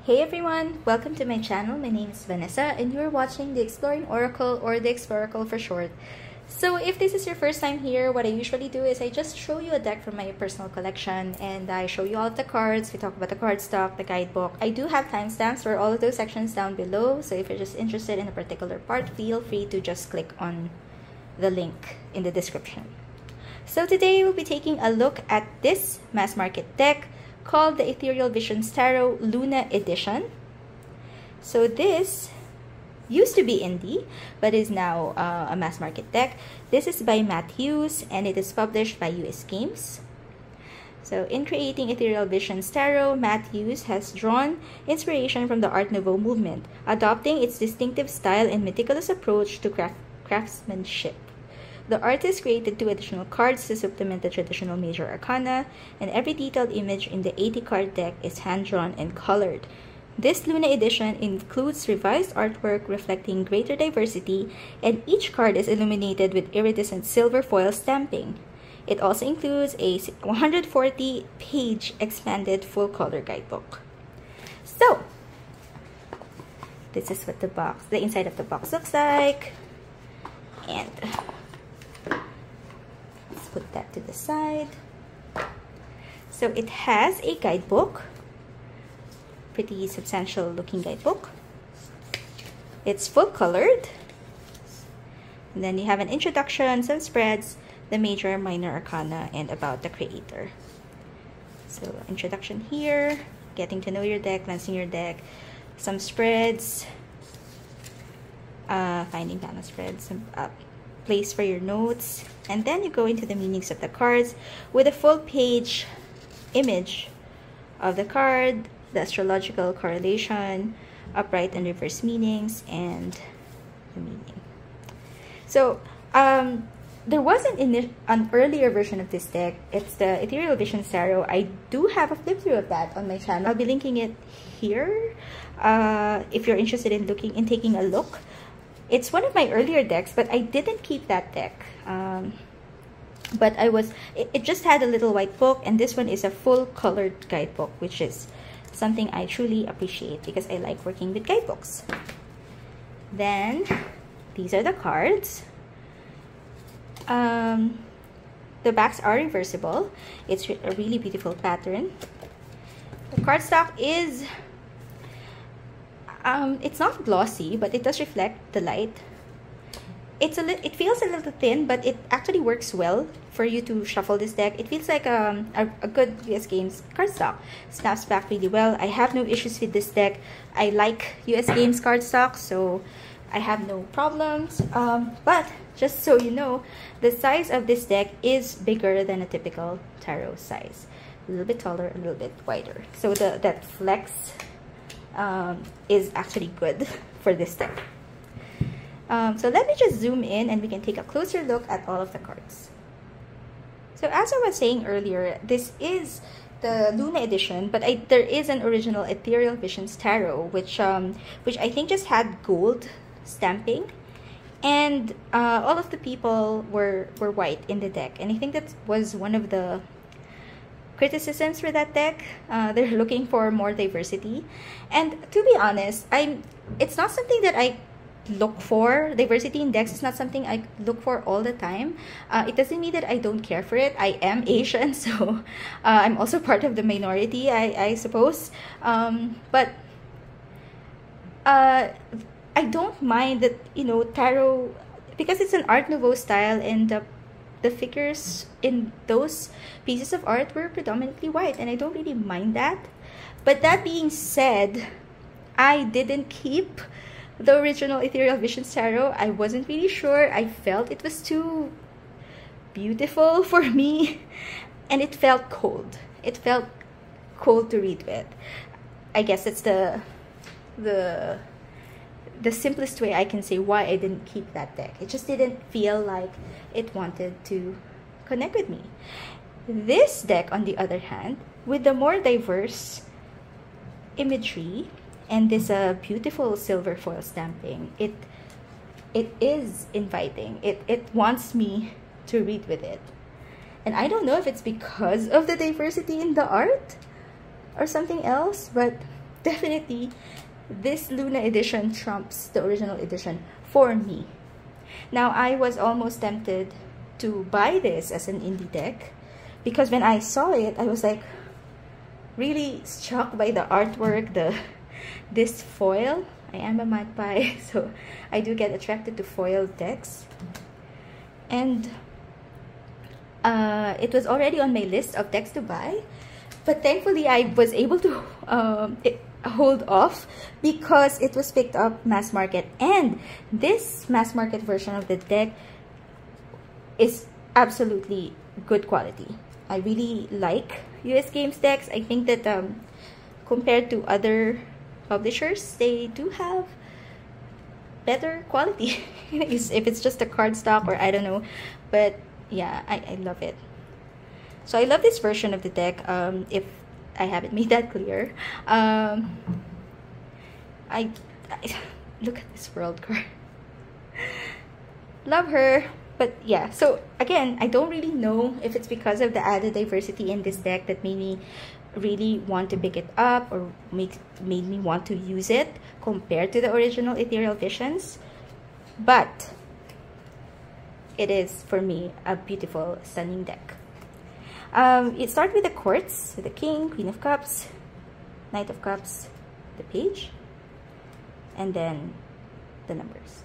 Hey everyone, welcome to my channel. My name is Vanessa and you're watching the Exploring Oracle, or the Exploracle for short. So if this is your first time here, what I usually do is I just show you a deck from my personal collection and I show you all of the cards. We talk about the card stock, the guidebook. I do have timestamps for all of those sections down below, so if you're just interested in a particular part, feel free to just click on the link in the description. So today we'll be taking a look at this mass market deck called the Ethereal Visions Tarot Luna Edition. So this used to be indie, but is now a mass market deck. This is by Matt Hughes and it is published by US Games. So in creating Ethereal Visions Tarot, Matt Hughes has drawn inspiration from the Art Nouveau movement, adopting its distinctive style and meticulous approach to craftsmanship. The artist created 2 additional cards to supplement the traditional major arcana, and every detailed image in the 80-card deck is hand-drawn and colored. This Luna edition includes revised artwork reflecting greater diversity, and each card is illuminated with iridescent silver foil stamping. It also includes a 140-page expanded full-color guidebook. So, this is what the inside of the box looks like, and put that to the side. So it has a guidebook, pretty substantial looking guidebook. It's full colored, and then you have an introduction, some spreads, the major, minor arcana, and about the creator. So introduction here, getting to know your deck, lancing your deck, some spreads, finding balance spreads, some place for your notes, and then you go into the meanings of the cards with a full page image of the card, the astrological correlation, upright and reverse meanings, and the meaning. So there was an earlier version of this deck. It's the Ethereal Visions Tarot. I do have a flip through of that on my channel. I'll be linking it here if you're interested in taking a look. It's one of my earlier decks, but I didn't keep that deck. But it just had a little white book, and this one is a full colored guidebook, which is something I truly appreciate because I like working with guidebooks. Then these are the cards. The backs are reversible. It's a really beautiful pattern. The cardstock is it's not glossy, but it does reflect the light. It feels a little thin, but it actually works well for you to shuffle this deck. It feels like a good US Games cardstock. Snaps back really well. I have no issues with this deck. I like US Games cardstock, so I have no problems. But just so you know, the size of this deck is bigger than a typical tarot size. A little bit taller, a little bit wider. So that flex is actually good for this deck. So let me just zoom in and we can take a closer look at all of the cards. So as I was saying earlier, this is the Luna edition, but there is an original Ethereal Visions Tarot, which I think just had gold stamping, and all of the people were white in the deck, and I think that was one of the criticisms for that deck. They're looking for more diversity, and to be honest, it's not something that I look for. Diversity in decks is not something I look for all the time. It doesn't mean that I don't care for it. I am Asian, so I'm also part of the minority, I suppose. But I don't mind that, tarot, because it's an Art Nouveau style, and the figures in those pieces of art were predominantly white, and I don't really mind that. But that being said, I didn't keep the original Ethereal Visions Tarot. I wasn't really sure. I felt it was too beautiful for me, and it felt cold. It felt cold to read with. I guess that's the simplest way I can say why I didn't keep that deck. It just didn't feel like it wanted to connect with me. This deck, on the other hand, with the more diverse imagery and this beautiful silver foil stamping, it is inviting. It wants me to read with it. And I don't know if it's because of the diversity in the art or something else, but definitely this Luna edition trumps the original edition for me. Now, I was almost tempted to buy this as an indie deck because when I saw it, I was like really struck by the artwork, this foil. I am a magpie, so I do get attracted to foil decks. And it was already on my list of decks to buy, but thankfully I was able to hold off because it was picked up mass market, and this mass market version of the deck is absolutely good quality. I really like US Games decks. I think that compared to other publishers, they do have better quality. If it's just a cardstock or I don't know, but yeah, I love it. So I love this version of the deck. If I haven't made that clear, I look at this world card. Love her. But yeah, so again, I don't really know if it's because of the added diversity in this deck that made me really want to pick it up or made me want to use it compared to the original Ethereal Visions. But it is, for me, a beautiful, stunning deck. It starts with the courts, the King, Queen of Cups, Knight of Cups, the Page, and then the numbers.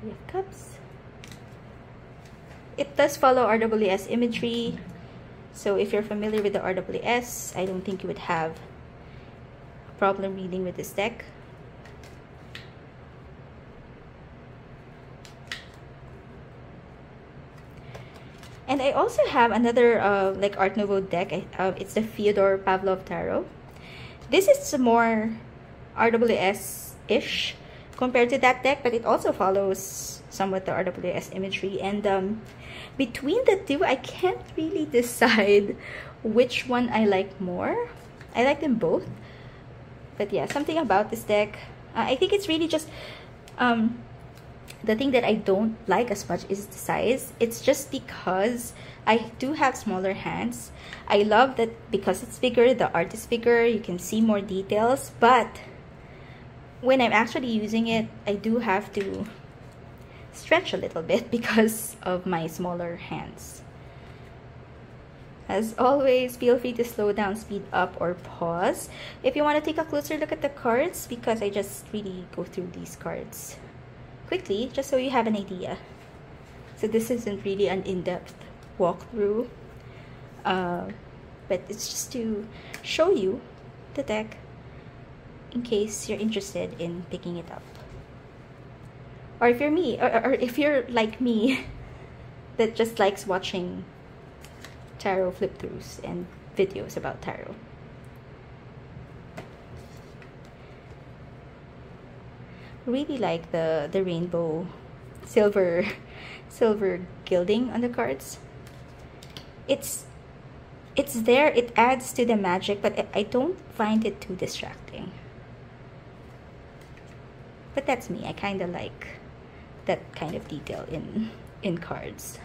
Three of Cups. It does follow RWS imagery, so if you're familiar with the RWS, I don't think you would have a problem reading with this deck. And I also have another like Art Nouveau deck. It's the Fyodor Pavlov Tarot. This is more RWS-ish compared to that deck, but it also follows somewhat the RWS imagery. And between the two, I can't really decide which one I like more. I like them both. But yeah, something about this deck, I think it's really just the thing that I don't like as much is the size. It's just because I do have smaller hands. I love that because it's bigger, the art is bigger, you can see more details, but when I'm actually using it, I do have to stretch a little bit because of my smaller hands. As always, feel free to slow down, speed up, or pause if you want to take a closer look at the cards, because I just really go through these cards quickly just so you have an idea. So this isn't really an in-depth walkthrough, but it's just to show you the deck in case you're interested in picking it up. Or if you're me, or if you're like me that just likes watching tarot flip-throughs and videos about tarot. Really like the rainbow silver gilding on the cards. It's there, it adds to the magic, but I don't find it too distracting. But that's me. I kind of like that kind of detail in cards.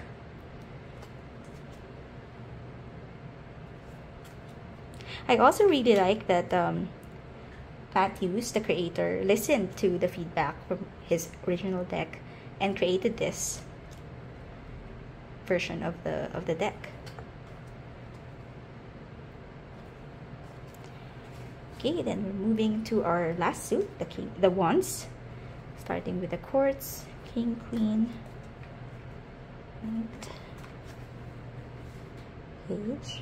I also really like that Matthews, the creator, listened to the feedback from his original deck and created this version of the deck. Okay, then we're moving to our last suit, the wands, starting with the courts, King, Queen, and Page.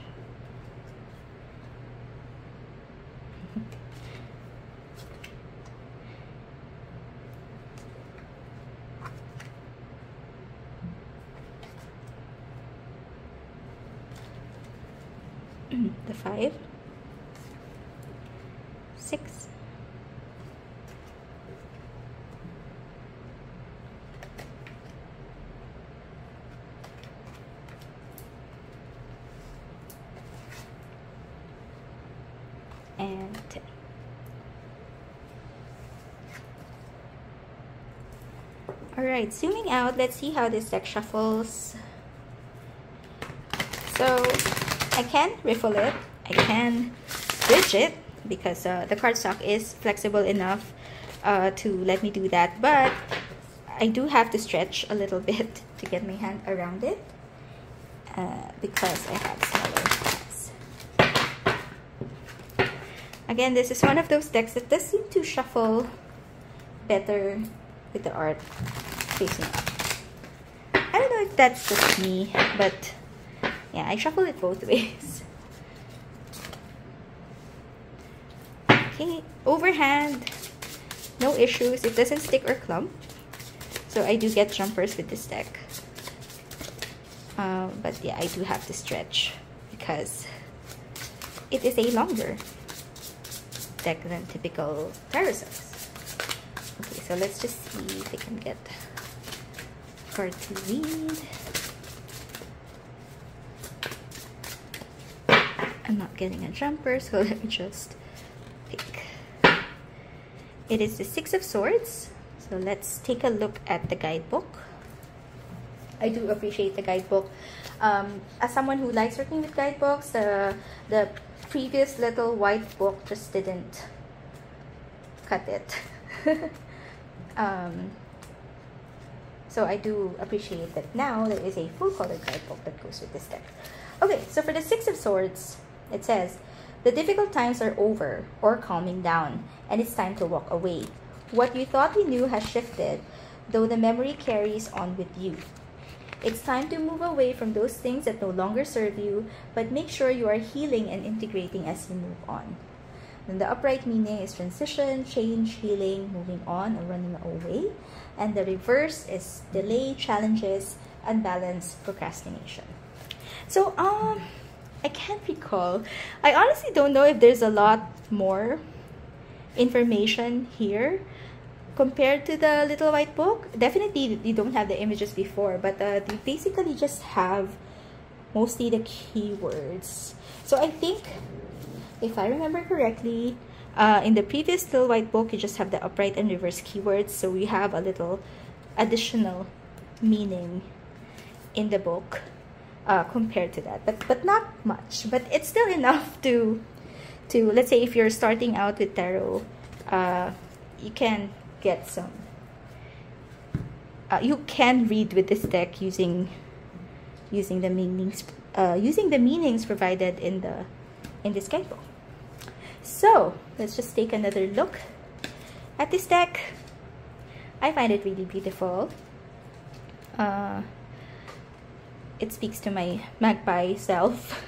The 5, 6, and 10. Alright, zooming out, let's see how this deck shuffles. So I I can riffle it, I can bridge it, because the cardstock is flexible enough to let me do that, but I do have to stretch a little bit to get my hand around it because I have smaller hands. Again, this is one of those decks that does seem to shuffle better with the art facing up. I don't know if that's just me, but yeah, I shuffle it both ways. Okay, overhand, no issues. It doesn't stick or clump. So I do get jumpers with this deck. But yeah, I do have to stretch because it is a longer deck than typical tarot sets. Okay, so let's just see if I can get a card to read. I'm not getting a jumper, so let me just pick. It is the Six of Swords. So let's take a look at the guidebook. I do appreciate the guidebook. As someone who likes working with guidebooks, the previous little white book just didn't cut it. So I do appreciate that now there is a full-colored guidebook that goes with this deck. Okay, so for the Six of Swords, it says, the difficult times are over or calming down, and it's time to walk away. What you thought you knew has shifted, though the memory carries on with you. It's time to move away from those things that no longer serve you, but make sure you are healing and integrating as you move on. Then the upright meaning is transition, change, healing, moving on, or running away. And the reverse is delay, challenges, unbalance, procrastination. So, I can't recall. I honestly don't know if there's a lot more information here compared to the little white book. Definitely you don't have the images before, but they basically just have mostly the keywords. So I think, if I remember correctly, in the previous little white book you just have the upright and reverse keywords, so we have a little additional meaning in the book compared to that, but not much, but it's still enough to let's say if you're starting out with tarot, you can get some you can read with this deck using the meanings provided in this guidebook. So let's just take another look at this deck. I find it really beautiful. It speaks to my magpie self,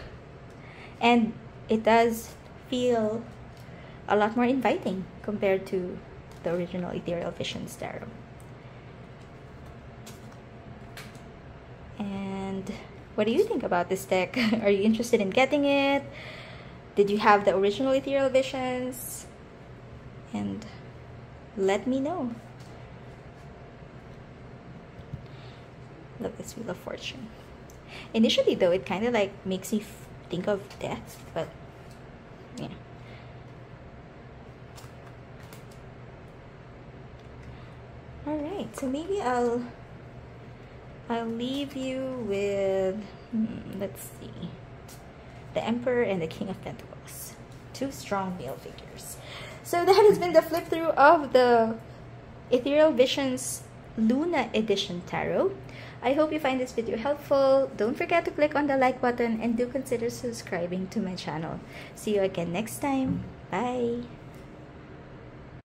and it does feel a lot more inviting compared to the original Ethereal Visions tarot. And what do you think about this deck? Are you interested in getting it? Did you have the original Ethereal Visions? And let me know. Look, this Wheel of Fortune. Initially though, it kind of like makes me think of death, but yeah. Alright, so maybe I'll leave you with, let's see, the Emperor and the King of Pentacles. Two strong male figures. So that has been the flip through of the Ethereal Visions Luna Edition Tarot. I hope you find this video helpful. Don't forget to click on the like button and do consider subscribing to my channel. See you again next time. Bye!